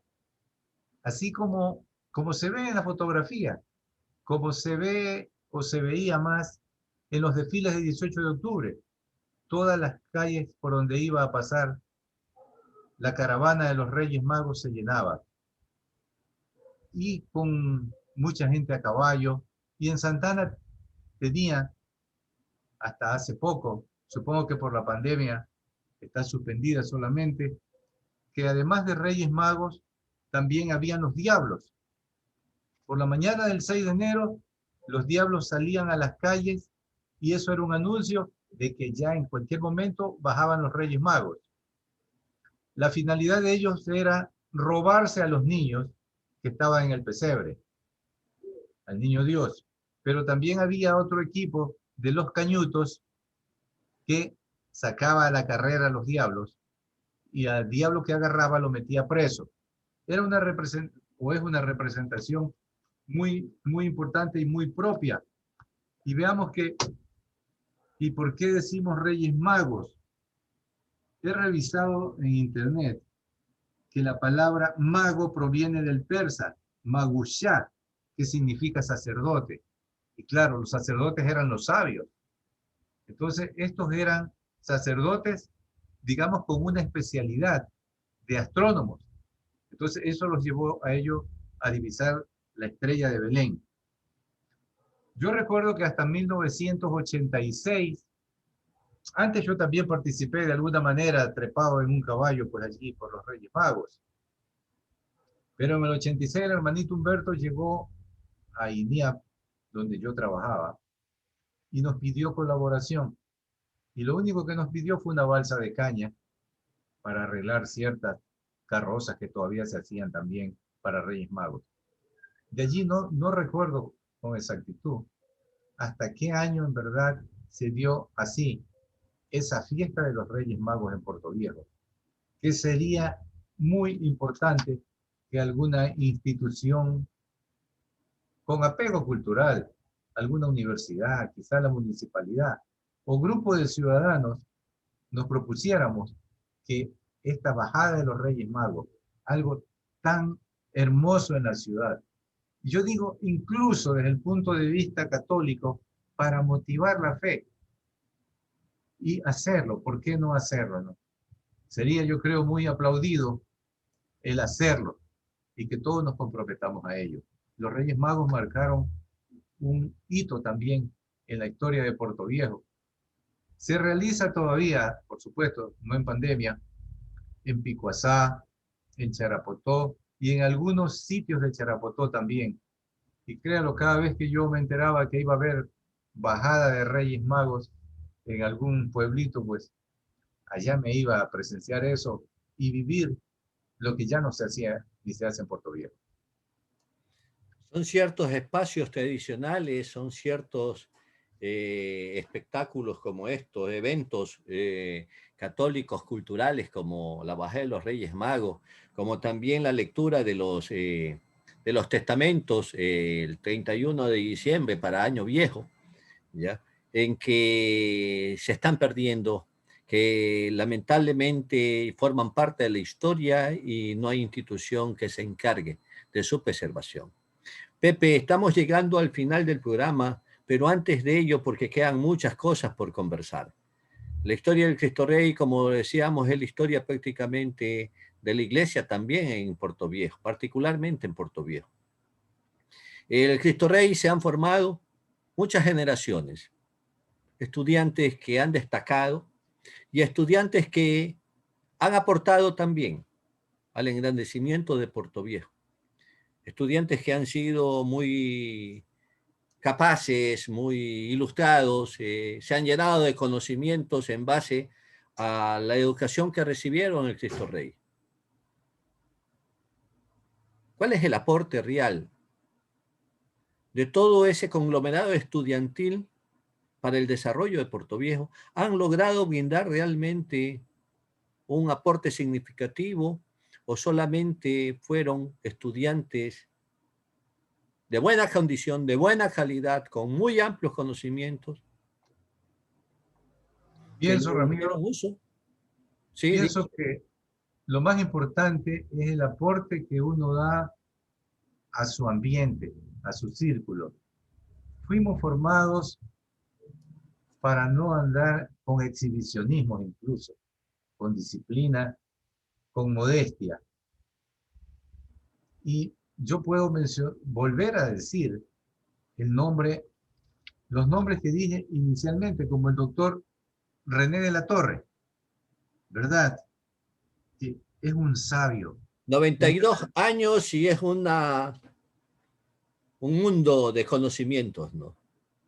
así como se ve en la fotografía, como se ve o se veía más en los desfiles de 18 de octubre. Todas las calles por donde iba a pasar la caravana de los Reyes Magos se llenaba. Y con mucha gente a caballo. Y en Santana tenía, hasta hace poco, supongo que por la pandemia está suspendida solamente, que además de Reyes Magos, también habían los diablos. Por la mañana del 6 de enero, los diablos salían a las calles y eso era un anuncio de que ya en cualquier momento bajaban los Reyes Magos. La finalidad de ellos era robarse a los niños que estaban en el pesebre, al niño Dios. Pero también había otro equipo de los cañutos que sacaba a la carrera a los diablos y al diablo que agarraba lo metía preso. Era una es una representación muy, muy importante y muy propia. Y veamos ¿y por qué decimos Reyes Magos? He revisado en internet que la palabra mago proviene del persa, magushá, que significa sacerdote. Y claro, los sacerdotes eran los sabios. Entonces, estos eran sacerdotes, digamos, con una especialidad de astrónomos. Entonces, eso los llevó a ellos a divisar la estrella de Belén. Yo recuerdo que hasta 1986, antes yo también participé de alguna manera trepado en un caballo por allí, por los Reyes Magos. Pero en el 86 el hermanito Humberto llegó a INIAP, donde yo trabajaba, y nos pidió colaboración. Y lo único que nos pidió fue una balsa de caña para arreglar ciertas carrozas que todavía se hacían también para Reyes Magos. De allí no recuerdo con exactitud hasta qué año en verdad se dio así esa fiesta de los Reyes Magos en Puerto Viejo, que sería muy importante que alguna institución con apego cultural, alguna universidad, quizá la municipalidad o grupo de ciudadanos, nos propusiéramos que esta bajada de los Reyes Magos, algo tan hermoso en la ciudad, yo digo incluso desde el punto de vista católico, para motivar la fe y hacerlo, ¿por qué no hacerlo? ¿No? Sería, yo creo, muy aplaudido el hacerlo y que todos nos comprometamos a ello. Los Reyes Magos marcaron un hito también en la historia de Puerto Viejo. Se realiza todavía, por supuesto, no en pandemia, en Picuazá, en Charapotó y en algunos sitios de Charapotó también. Y créalo, cada vez que yo me enteraba que iba a haber bajada de Reyes Magos en algún pueblito, pues allá me iba a presenciar eso y vivir lo que ya no se hacía ni se hace en Puerto Viejo. Son ciertos espacios tradicionales, son ciertos espectáculos como estos, eventos católicos culturales como la bajada de los Reyes Magos, como también la lectura de de los testamentos el 31 de diciembre para Año Viejo, ¿ya? En que se están perdiendo, que lamentablemente forman parte de la historia y no hay institución que se encargue de su preservación. Pepe, estamos llegando al final del programa, pero antes de ello, porque quedan muchas cosas por conversar. La historia del Cristo Rey, como decíamos, es la historia prácticamente de la iglesia también en Puerto Viejo, particularmente en Puerto Viejo. El Cristo Rey se han formado muchas generaciones, estudiantes que han destacado y estudiantes que han aportado también al engrandecimiento de Puerto Viejo. Estudiantes que han sido muy capaces, muy ilustrados, se han llenado de conocimientos en base a la educación que recibieron en el Cristo Rey. ¿Cuál es el aporte real de todo ese conglomerado estudiantil para el desarrollo de Puerto Viejo? ¿Han logrado brindar realmente un aporte significativo o solamente fueron estudiantes de buena condición, de buena calidad, con muy amplios conocimientos, que Pienso, le dieron Ramiro, uso? Sí, pienso que lo más importante es el aporte que uno da a su ambiente, a su círculo. Fuimos formados para no andar con exhibicionismo incluso, con disciplina, con modestia. Y yo puedo volver a decir los nombres que dije inicialmente, como el doctor René de la Torre, ¿verdad? Que es un sabio. 92 años y es un mundo de conocimientos, ¿no?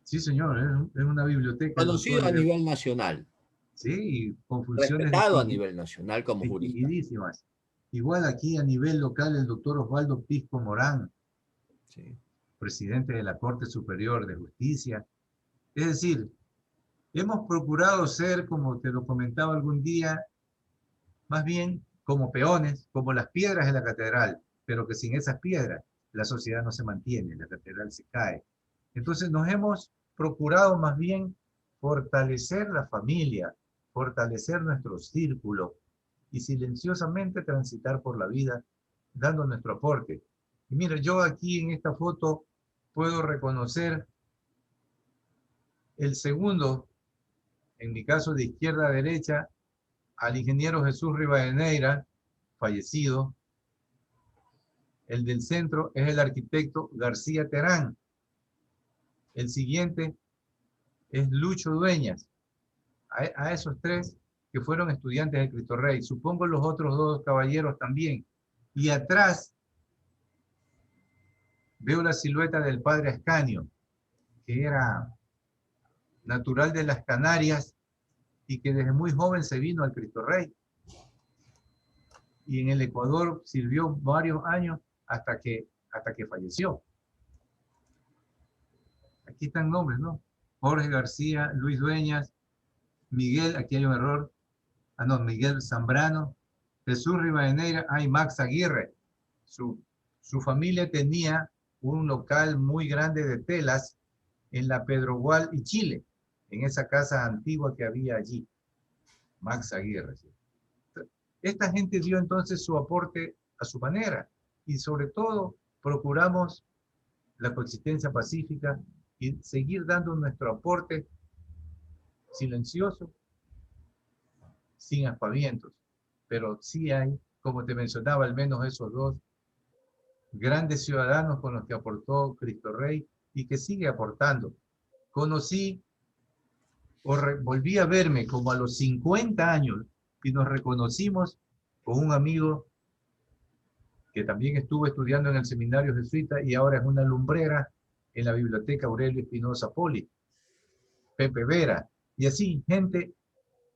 Sí, señor, es una biblioteca el doctor. Conocido a nivel nacional, Sí, y con funciones respetado a nivel nacional como jurista. distinguidísimas. Igual aquí a nivel local el doctor Osvaldo Pisco Morán, Sí. presidente de la Corte Superior de Justicia. Es decir, hemos procurado ser, como te lo comentaba algún día, más bien como peones, como las piedras de la catedral, pero que sin esas piedras la sociedad no se mantiene, la catedral se cae. Entonces nos hemos procurado más bien fortalecer la familia, fortalecer nuestro círculo y silenciosamente transitar por la vida dando nuestro aporte. Y mira, yo aquí en esta foto puedo reconocer el segundo, en mi caso de izquierda a derecha, al ingeniero Jesús Rivadeneira, fallecido. El del centro es el arquitecto García Terán. El siguiente es Lucho Dueñas. A esos tres que fueron estudiantes de Cristo Rey. Supongo los otros dos caballeros también. Y atrás veo la silueta del padre Ascanio, que era natural de las Canarias y que desde muy joven se vino al Cristo Rey. Y en el Ecuador sirvió varios años hasta que falleció. Aquí están nombres, ¿no? Jorge García, Luis Dueñas, Miguel, aquí hay un error, Miguel Zambrano, Jesús Rivadeneira, Max Aguirre. Su familia tenía un local muy grande de telas en la Pedro Gual y Chile, en esa casa antigua que había allí. Max Aguirre. ¿Sí? Esta gente dio entonces su aporte a su manera y sobre todo procuramos la coexistencia pacífica y seguir dando nuestro aporte silencioso, sin aspavientos. Pero sí hay, como te mencionaba, al menos esos dos grandes ciudadanos con los que aportó Cristo Rey y que sigue aportando. Conocí volví a verme como a los 50 años y nos reconocimos con un amigo que también estuvo estudiando en el seminario jesuita y ahora es una lumbrera en la biblioteca Aurelio Espinosa Poli, Pepe Vera, y así gente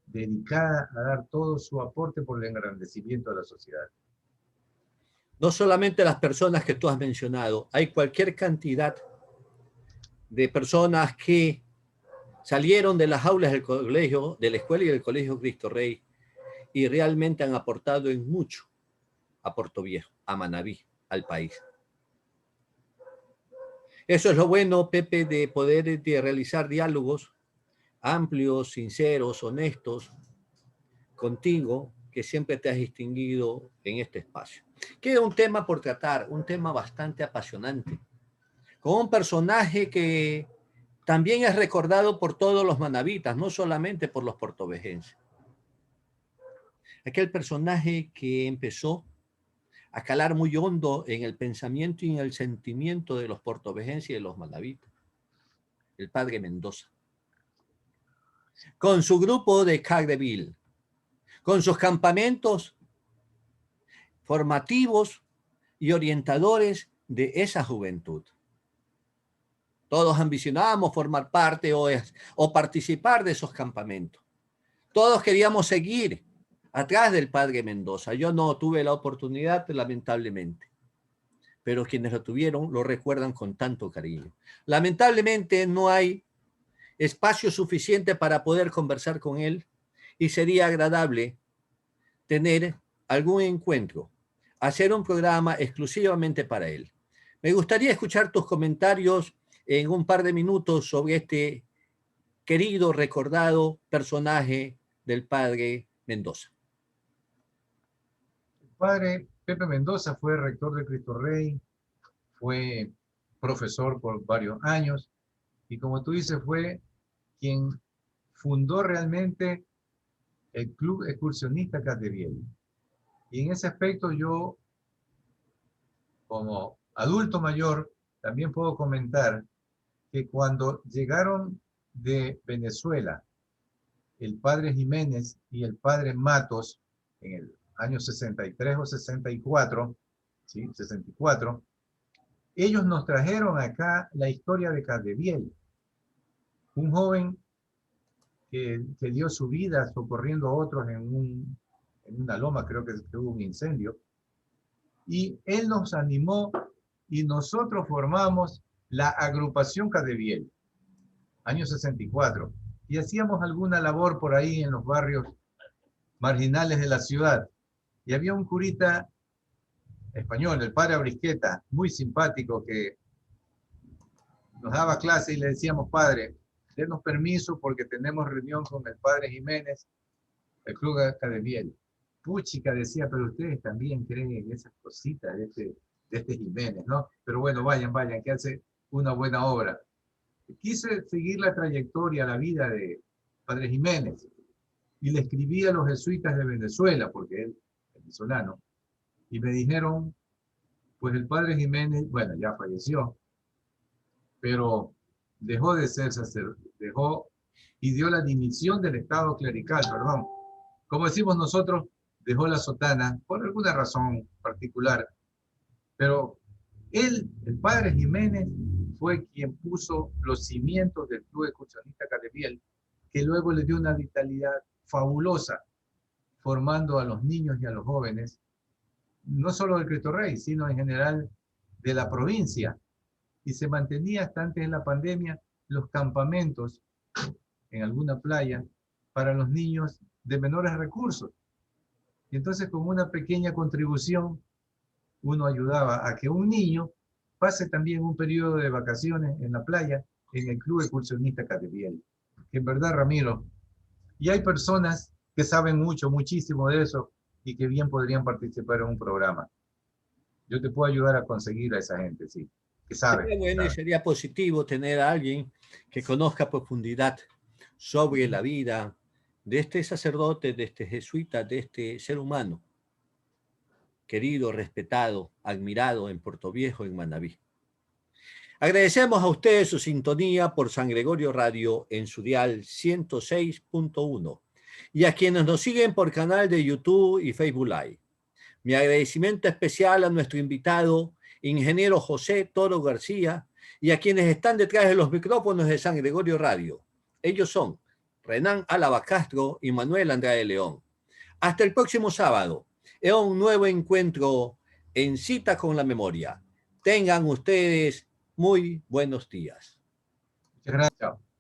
dedicada a dar todo su aporte por el engrandecimiento de la sociedad. No solamente las personas que tú has mencionado, hay cualquier cantidad de personas que salieron de las aulas del colegio, de la escuela y del colegio Cristo Rey y realmente han aportado en mucho a Puerto Viejo, a Manabí, al país. Eso es lo bueno, Pepe, de poder realizar diálogos amplios, sinceros, honestos contigo, que siempre te has distinguido en este espacio. Queda un tema por tratar, un tema bastante apasionante, con un personaje que también es recordado por todos los manabitas, no solamente por los portovejenses. Aquel personaje que empezó a calar muy hondo en el pensamiento y en el sentimiento de los portovejenses y de los manabitas, el padre Mendoza, con su grupo de Cardeville, con sus campamentos formativos y orientadores de esa juventud. Todos ambicionábamos formar parte o participar de esos campamentos. Todos queríamos seguir atrás del padre Mendoza. Yo no tuve la oportunidad, lamentablemente, pero quienes lo tuvieron lo recuerdan con tanto cariño. Lamentablemente no hay espacio suficiente para poder conversar con él y sería agradable tener algún encuentro, hacer un programa exclusivamente para él. Me gustaría escuchar tus comentarios en un par de minutos sobre este querido, recordado personaje del padre Mendoza. El padre Pepe Mendoza fue rector de Cristo Rey, fue profesor por varios años y como tú dices, fue quien fundó realmente el Club Excursionista Cateriel. Y en ese aspecto yo, como adulto mayor, también puedo comentar que cuando llegaron de Venezuela el padre Jiménez y el padre Matos en el año 63 o 64, ¿sí? 64, ellos nos trajeron acá la historia de Caldeviel, un joven que dio su vida socorriendo a otros en una loma, creo que hubo un incendio, y él nos animó y nosotros formamos la agrupación Caldeviel, año 64, y hacíamos alguna labor por ahí en los barrios marginales de la ciudad. Y había un curita español, el padre Abrisqueta, muy simpático, que nos daba clase y le decíamos, padre, denos permiso porque tenemos reunión con el padre Jiménez, el Club Academiel. Puchica decía, pero ustedes también creen en esas cositas de este Jiménez, ¿no? Pero bueno, vayan, que hace una buena obra. Quise seguir la trayectoria, la vida de padre Jiménez, y le escribí a los jesuitas de Venezuela, porque él es venezolano, y me dijeron, pues el padre Jiménez, bueno, ya falleció, pero dejó de ser sacerdote, dejó y dio la dimisión del estado clerical, perdón. Como decimos nosotros, dejó la sotana por alguna razón particular, pero él, el padre Jiménez, fue quien puso los cimientos del Club Excursionista Caldeviel, que luego le dio una vitalidad fabulosa, formando a los niños y a los jóvenes, no solo del Cristo Rey, sino en general de la provincia. Y se mantenía hasta antes de la pandemia los campamentos en alguna playa para los niños de menores recursos. Y entonces con una pequeña contribución uno ayudaba a que un niño pase también un periodo de vacaciones en la playa en el Club Excursionista Cateriel. Que en verdad, Ramiro, y hay personas que saben mucho, muchísimo de eso y que bien podrían participar en un programa. Yo te puedo ayudar a conseguir a esa gente, sí, que sabe. Sería bueno y sería positivo tener a alguien que conozca a profundidad sobre la vida de este sacerdote, de este jesuita, de este ser humano, querido, respetado, admirado en Puerto Viejo, en Manabí. Agradecemos a ustedes su sintonía por San Gregorio Radio en su dial 106.1 y a quienes nos siguen por canal de YouTube y Facebook Live. Mi agradecimiento especial a nuestro invitado, ingeniero José Toro García, y a quienes están detrás de los micrófonos de San Gregorio Radio. Ellos son Renan Álava Castro y Manuel Andrade León. Hasta el próximo sábado, en un nuevo encuentro en Cita con la Memoria. Tengan ustedes muy buenos días. Muchas gracias.